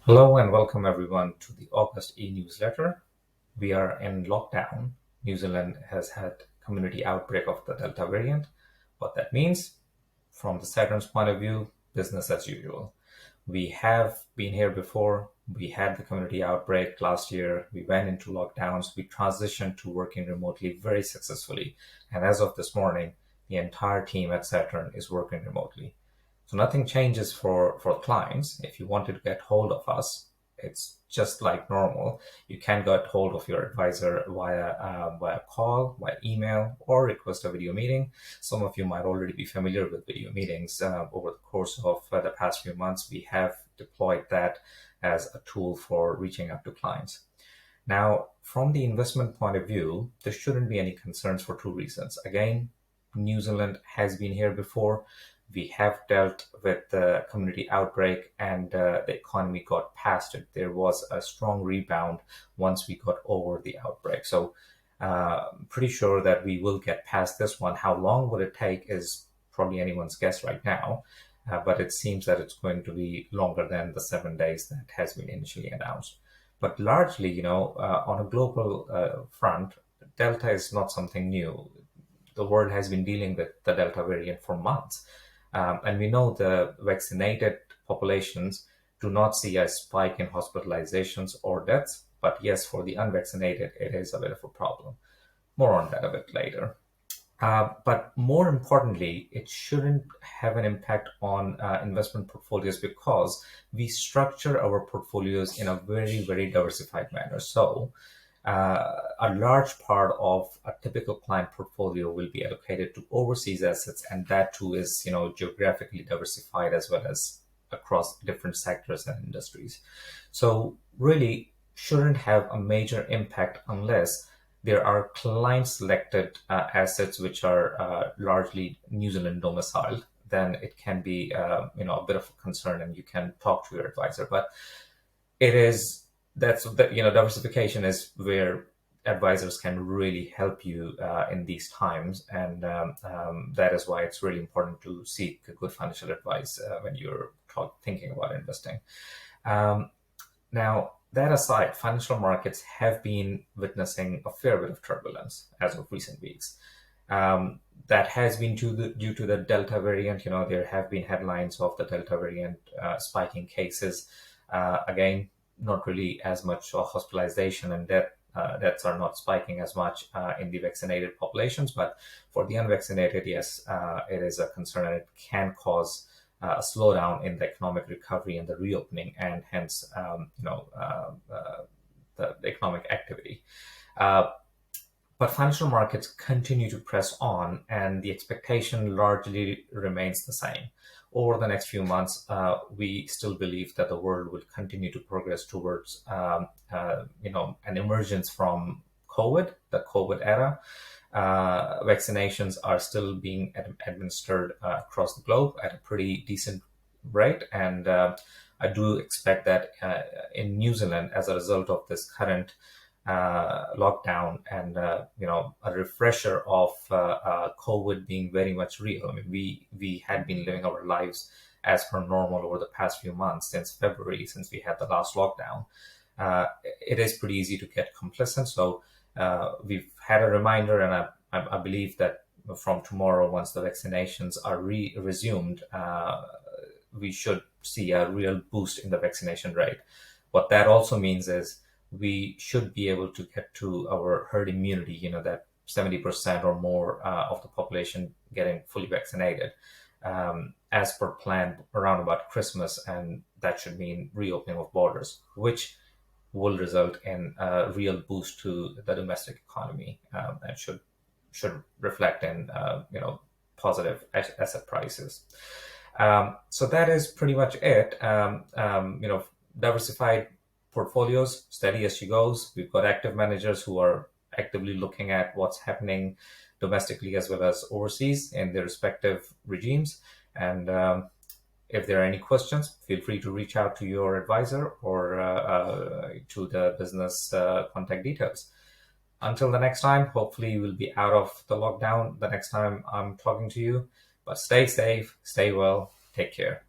Hello and welcome everyone to the August E newsletter. We are in lockdown. New Zealand has had community outbreak of the Delta variant. What that means, from the Saturn's point of view, business as usual. We have been here before. We had the community outbreak last year. We went into lockdowns. We transitioned to working remotely very successfully. And as of this morning, the entire team at Saturn is working remotely. So nothing changes for clients. If you wanted to get hold of us, it's just like normal. You can get hold of your advisor via call, via email, or request a video meeting. Some of you might already be familiar with video meetings. Over the course of the past few months, we have deployed that as a tool for reaching out to clients. Now, from the investment point of view, there shouldn't be any concerns for two reasons. Again, New Zealand has been here before. We have dealt with the community outbreak and the economy got past it. There was a strong rebound once we got over the outbreak. So pretty sure that we will get past this one. How long will it take is probably anyone's guess right now. But it seems that it's going to be longer than the 7 days that has been initially announced. But largely, on a global front, Delta is not something new. The world has been dealing with the Delta variant for months. And we know the vaccinated populations do not see a spike in hospitalizations or deaths. But yes, for the unvaccinated, it is a bit of a problem. More on that a bit later. But more importantly, it shouldn't have an impact on investment portfolios because we structure our portfolios in a very, very diversified manner. So a large part of a typical client portfolio will be allocated to overseas assets, and that too is, geographically diversified as well as across different sectors and industries. So really shouldn't have a major impact unless there are client selected assets which are largely New Zealand domiciled. Then it can be, a bit of a concern, and you can talk to your advisor. But diversification is where advisors can really help you in these times, and that is why it's really important to seek good financial advice when you're thinking about investing. Now, that aside, financial markets have been witnessing a fair bit of turbulence as of recent weeks. That has been due to the Delta variant. There have been headlines of the Delta variant spiking cases. Again, not really as much hospitalization and deaths are not spiking as much in the vaccinated populations, but for the unvaccinated, yes, it is a concern, and it can cause a slowdown in the economic recovery and the reopening, and hence, the economic activity. But financial markets continue to press on, and the expectation largely remains the same. Over the next few months, we still believe that the world will continue to progress towards, an emergence from COVID, the COVID era. Vaccinations are still being administered across the globe at a pretty decent rate, and I do expect that in New Zealand, as a result of this current lockdown and a refresher of COVID being very much real. I mean, we had been living our lives as per normal over the past few months since February, since we had the last lockdown. It is pretty easy to get complacent. So we've had a reminder, and I believe that from tomorrow, once the vaccinations are resumed, we should see a real boost in the vaccination rate. What that also means is we should be able to get to our herd immunity, that 70% or more of the population getting fully vaccinated as per plan around about Christmas. And that should mean reopening of borders, which will result in a real boost to the domestic economy and should reflect in, positive asset prices. So that is pretty much it. Diversified portfolios, steady as she goes. We've got active managers who are actively looking at what's happening domestically as well as overseas in their respective regimes. And if there are any questions, feel free to reach out to your advisor or to the business contact details. Until the next time, hopefully we'll be out of the lockdown the next time I'm talking to you. But stay safe, stay well, take care.